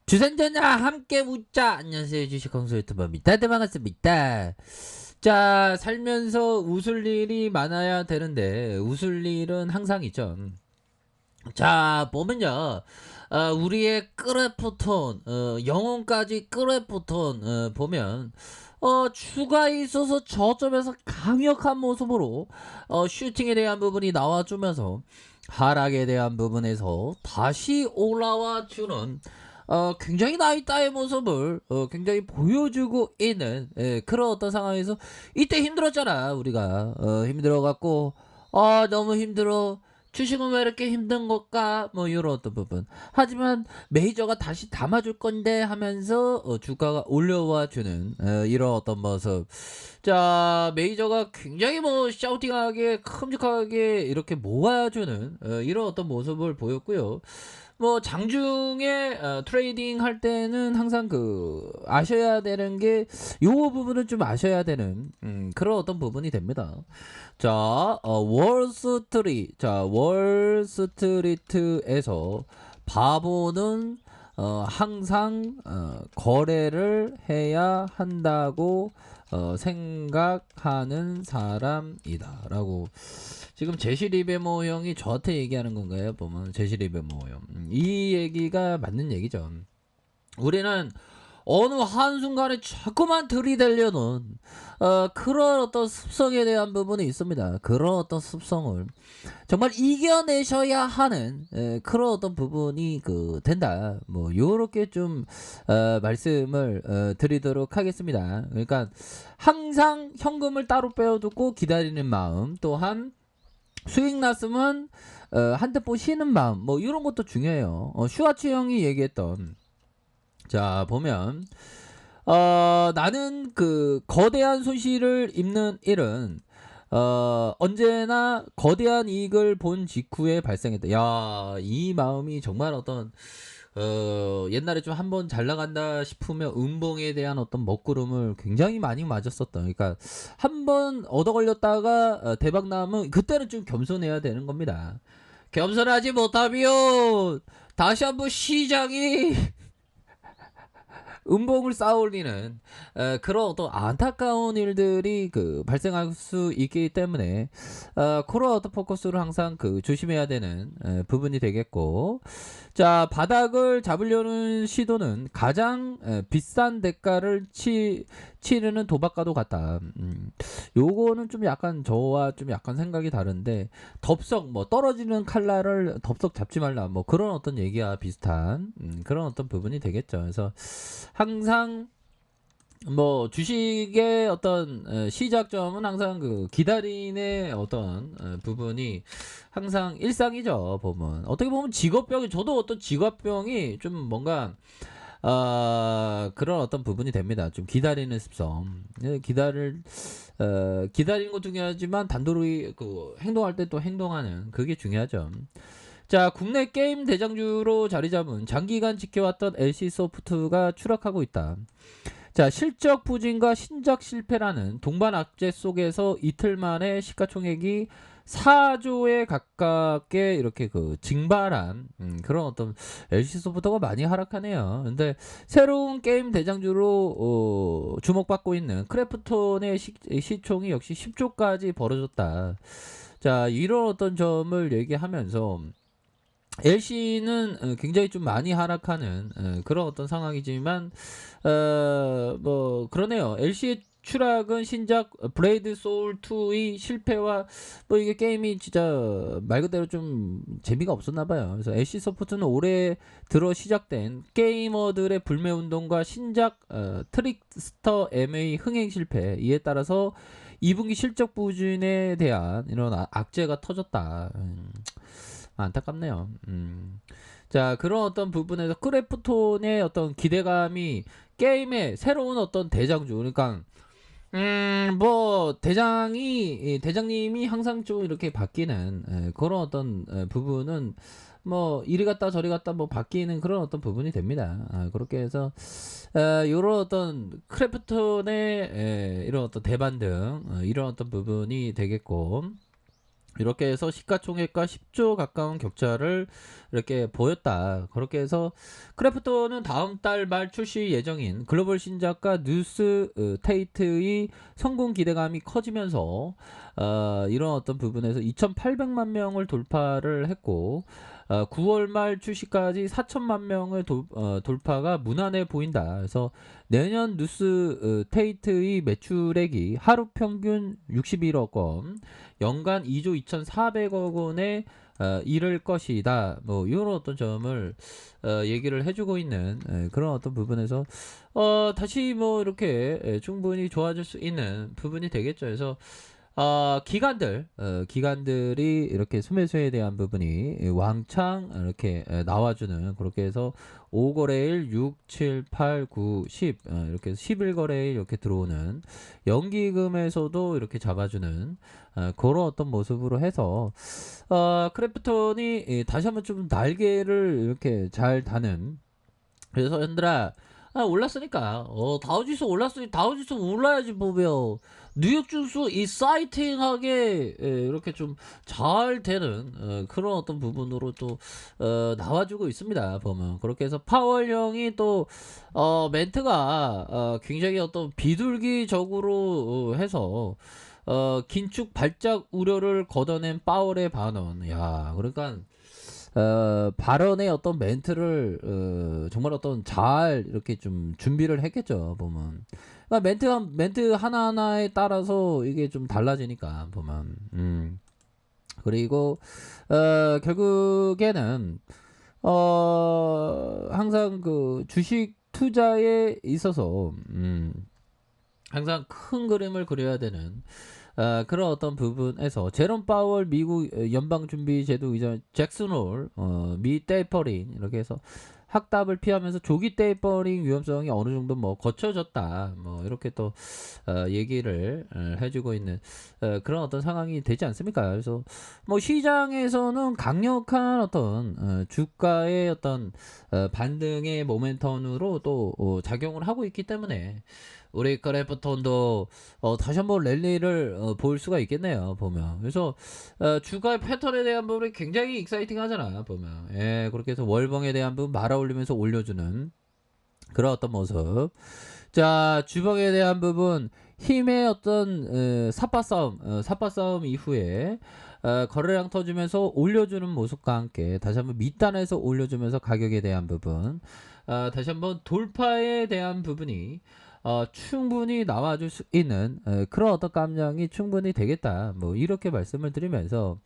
주선전자 함께 웃자. 안녕하세요, 주식kon수 유튜버입니다. 네, 반갑습니다. 자, 살면서 웃을 일이 많아야 되는데 웃을 일은 항상 있죠. 자, 보면요, 우리의 크래프톤, 영혼까지 크래프톤, 보면 추가 있어서 저점에서 강력한 모습으로 슈팅에 대한 부분이 나와주면서 하락에 대한 부분에서 다시 올라와 주는 굉장히 나이따의 모습을 굉장히 보여주고 있는 그런 어떤 상황에서 이때 힘들었잖아. 우리가 힘들어갖고 너무 힘들어, 주식은 왜 이렇게 힘든 걸까? 뭐 이런 어떤 부분. 하지만 메이저가 다시 담아줄 건데 하면서 주가가 올려와 주는 이런 어떤 모습. 자, 메이저가 굉장히 뭐 샤우팅하게 큼직하게 이렇게 모아주는 이런 어떤 모습을 보였고요. 뭐 장중에 트레이딩 할 때는 항상 아셔야 되는 게 요 부분은 좀 아셔야 되는 그런 어떤 부분이 됩니다. 자, 월스트리트에서 바보는 항상 거래를 해야 한다고 생각하는 사람이다라고 지금 제시리베모 형이 저한테 얘기하는 건가요? 보면 제시리베모 형, 이 얘기가 맞는 얘기죠. 우리는 어느 한순간에 자꾸만 들이대려는 그런 어떤 습성에 대한 부분이 있습니다. 그런 어떤 습성을 정말 이겨내셔야 하는 그런 어떤 부분이 된다. 뭐 요렇게 좀 말씀을 드리도록 하겠습니다. 그러니까 항상 현금을 따로 빼어두고 기다리는 마음, 또한 수익 났으면 한테 보시는 마음, 뭐 이런 것도 중요해요. 슈아츠 형이 얘기했던, 자 보면 나는 거대한 손실을 입는 일은 언제나 거대한 이익을 본 직후에 발생했다. 야, 이 마음이 정말 어떤 옛날에 좀 한번 잘 나간다 싶으면 음봉에 대한 어떤 먹구름을 굉장히 많이 맞았었던. 그러니까 한번 얻어 걸렸다가 대박 나면 그때는 좀 겸손해야 되는 겁니다. 겸손하지 못하면 다시 한번 시장이 음봉을 쌓아올리는 그런 어떤 안타까운 일들이 발생할 수 있기 때문에 그런 어떤 포커스를 항상 조심해야 되는 부분이 되겠고, 자 바닥을 잡으려는 시도는 가장 비싼 대가를 치르는 도박과도 같다. 요거는 좀 약간 저와 좀 약간 생각이 다른데, 덥석 뭐 떨어지는 칼날을 덥석 잡지 말라, 뭐 그런 어떤 얘기와 비슷한 그런 어떤 부분이 되겠죠. 그래서 항상 뭐 주식의 어떤 시작점은 항상 기다림의 어떤 부분이 항상 일상이죠. 보면 어떻게 보면 직업병이, 저도 어떤 직업병이 좀 뭔가 그런 어떤 부분이 됩니다. 좀 기다리는 습성. 기다리는 것도 중요하지만 단도리 행동할 때 또 행동하는 그게 중요하죠. 자, 국내 게임 대장주로 자리 잡은 장기간 지켜왔던 LC소프트가 추락하고 있다. 자, 실적 부진과 신작 실패라는 동반 악재 속에서 이틀 만에 시가총액이 4조에 가깝게 이렇게 증발한 그런 어떤 LC소프트가 많이 하락하네요. 근데 새로운 게임 대장주로 주목받고 있는 크래프톤의 시총이 역시 10조까지 벌어졌다. 자, 이런 어떤 점을 얘기하면서 LC는 굉장히 좀 많이 하락하는 그런 어떤 상황이지만 뭐 그러네요. LC의 추락은 신작 브레이드 소울 2의 실패와 뭐 이게 게임이 진짜 말 그대로 좀 재미가 없었나 봐요. 그래서 LC 소프트는 올해 들어 시작된 게이머들의 불매 운동과 신작 트릭스터 M의 흥행 실패, 이에 따라서 2분기 실적 부진에 대한 이런 악재가 터졌다. 안타깝네요. 자, 그런 어떤 부분에서 크래프톤의 어떤 기대감이 게임의 새로운 어떤 대장주, 그러니까 뭐 대장님이 항상 좀 이렇게 바뀌는 그런 어떤 부분은 뭐 이리 갔다 저리 갔다 뭐 바뀌는 그런 어떤 부분이 됩니다. 그렇게 해서 이런 어떤 크래프톤의 이런 어떤 대반 등 이런 어떤 부분이 되겠고, 이렇게 해서 시가총액과 10조 가까운 격차를 이렇게 보였다. 그렇게 해서 크래프톤은 다음 달 말 출시 예정인 글로벌 신작가 뉴스 테이트의 성공 기대감이 커지면서 이런 어떤 부분에서 2,800만 명을 돌파를 했고 9월 말 출시까지 4천만 명의 돌파가 무난해 보인다. 그래서 내년 뉴스 테이트의 매출액이 하루 평균 61억 원, 연간 2조 2,400억 원에 이를 것이다. 뭐 이런 어떤 점을 얘기를 해주고 있는 그런 어떤 부분에서 다시 뭐 이렇게 충분히 좋아질 수 있는 부분이 되겠죠. 그래서 기관들이 이렇게 수매수에 대한 부분이 왕창 이렇게 나와주는 그렇게 해서 5거래일 6, 7, 8, 9, 10 이렇게 11거래일 이렇게 들어오는 연기금에서도 이렇게 잡아주는 그런 어떤 모습으로 해서 크래프톤이 다시 한번 좀 날개를 이렇게 잘 다는 그래서 현들아 올랐으니까 다우지수 올랐으니 다우지수 올라야지 보면 뉴욕 주수 이사이팅하게 이렇게 좀 잘 되는 그런 어떤 부분으로 또 나와주고 있습니다 보면 그렇게 해서 파월형이 또 멘트가 굉장히 어떤 비둘기적으로 해서 긴축 발작 우려를 걷어낸 파월의 반언 야 그러니까 발언의 어떤 멘트를 정말 어떤 잘 이렇게 좀 준비를 했겠죠 보면 그러니까 멘트 하나하나에 따라서 이게 좀 달라지니까 보면 그리고 결국에는 항상 그 주식 투자에 있어서 항상 큰 그림을 그려야 되는 그런 어떤 부분에서 제롬 파월 미국 연방준비제도 의장 잭슨 홀 미 테이퍼링 이렇게 해서 학답을 피하면서 조기 테이퍼링 위험성이 어느 정도 뭐 거쳐졌다 뭐 이렇게 또 얘기를 해주고 있는 그런 어떤 상황이 되지 않습니까? 그래서 뭐 시장에서는 강력한 어떤 주가의 어떤 반등의 모멘텀으로 또 작용을 하고 있기 때문에 우리 크래프톤도 다시 한번 랠리를 볼 수가 있겠네요 보면 그래서 주가의 패턴에 대한 부분이 굉장히 익사이팅 하잖아 보면 예 그렇게 해서 월봉에 대한 부분 말아올리면서 올려주는 그런 어떤 모습 자 주봉에 대한 부분 힘의 어떤 삿바 싸움 이후에 거래량 터지면서 올려주는 모습과 함께 다시 한번 밑단에서 올려주면서 가격에 대한 부분 다시 한번 돌파에 대한 부분이 충분히 나와줄 수 있는 그런 어떤 감정이 충분히 되겠다 뭐 이렇게 말씀을 드리면서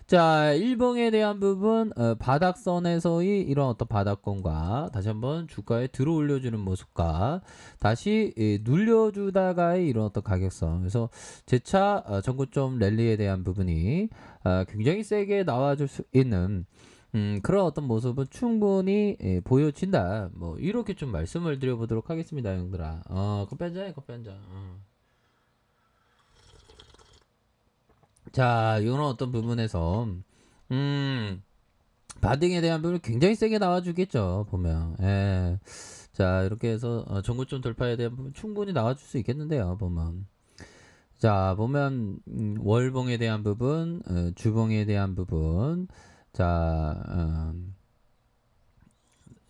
자 일봉에 대한 부분 바닥선에서의 이런 어떤 바닥권과 다시 한번 주가에 들어 올려주는 모습과 다시 눌려주다가의 이런 어떤 가격선 그래서 재차 전고점 랠리에 대한 부분이 굉장히 세게 나와줄 수 있는 그런 어떤 모습은 충분히 보여진다. 뭐 이렇게 좀 말씀을 드려보도록 하겠습니다, 형들아. 커피 한 잔해, 커피 한 잔. 자, 이런 어떤 부분에서 바딩에 대한 부분이 굉장히 세게 나와주겠죠, 보면. 예. 자, 이렇게 해서 전고점 돌파에 대한 부분 충분히 나와줄 수 있겠는데요, 보면. 자, 보면 월봉에 대한 부분, 주봉에 대한 부분, 자.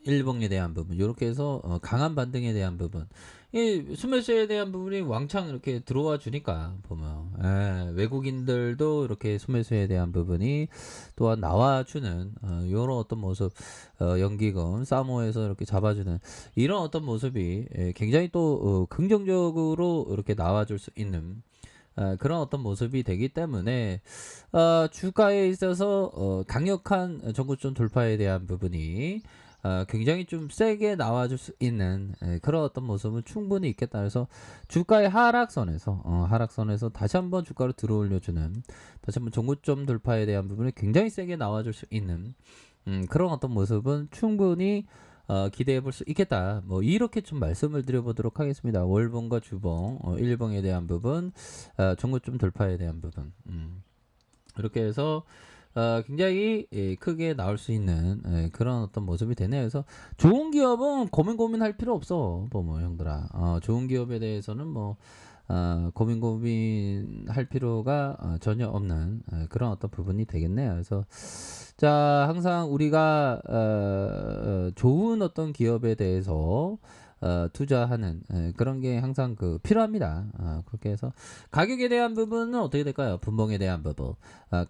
일봉에 대한 부분 이렇게 해서 강한 반등에 대한 부분 이 수매수에 대한 부분이 왕창 이렇게 들어와 주니까 보면 외국인들도 이렇게 수매수에 대한 부분이 또한 나와주는 이런 어떤 모습 연기금 사모에서 이렇게 잡아주는 이런 어떤 모습이 굉장히 또 긍정적으로 이렇게 나와줄 수 있는 그런 어떤 모습이 되기 때문에 주가에 있어서 강력한 전고점 돌파에 대한 부분이 굉장히 좀 세게 나와줄 수 있는 그런 어떤 모습은 충분히 있겠다. 그래서 주가의 하락선에서 다시 한번 주가를 들어올려주는 다시 한번 전고점 돌파에 대한 부분이 굉장히 세게 나와줄 수 있는 그런 어떤 모습은 충분히 기대해 볼 수 있겠다. 뭐 이렇게 좀 말씀을 드려보도록 하겠습니다. 월봉과 주봉, 일봉에 대한 부분, 전고점 돌파에 대한 부분. 이렇게 해서 굉장히 크게 나올 수 있는 그런 어떤 모습이 되네요. 그래서 좋은 기업은 고민할 필요 없어. 뭐 형들아. 좋은 기업에 대해서는 뭐 고민할 필요가 전혀 없는 그런 어떤 부분이 되겠네요. 그래서 자, 항상 우리가 좋은 어떤 기업에 대해서 투자하는 그런 게 항상 필요합니다. 그렇게 해서 가격에 대한 부분은 어떻게 될까요? 분봉에 대한 부분,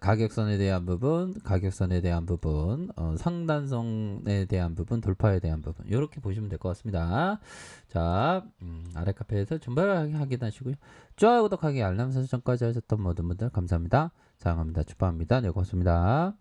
가격선에 대한 부분, 가격선에 대한 부분, 상단성에 대한 부분, 돌파에 대한 부분 이렇게 보시면 될 것 같습니다. 자, 아래 카페에서 정말 확인하시고요. 좋아요, 구독하기, 알람 설정까지 하셨던 모든 분들 감사합니다. 사랑합니다. 축하합니다. 네, 고맙습니다.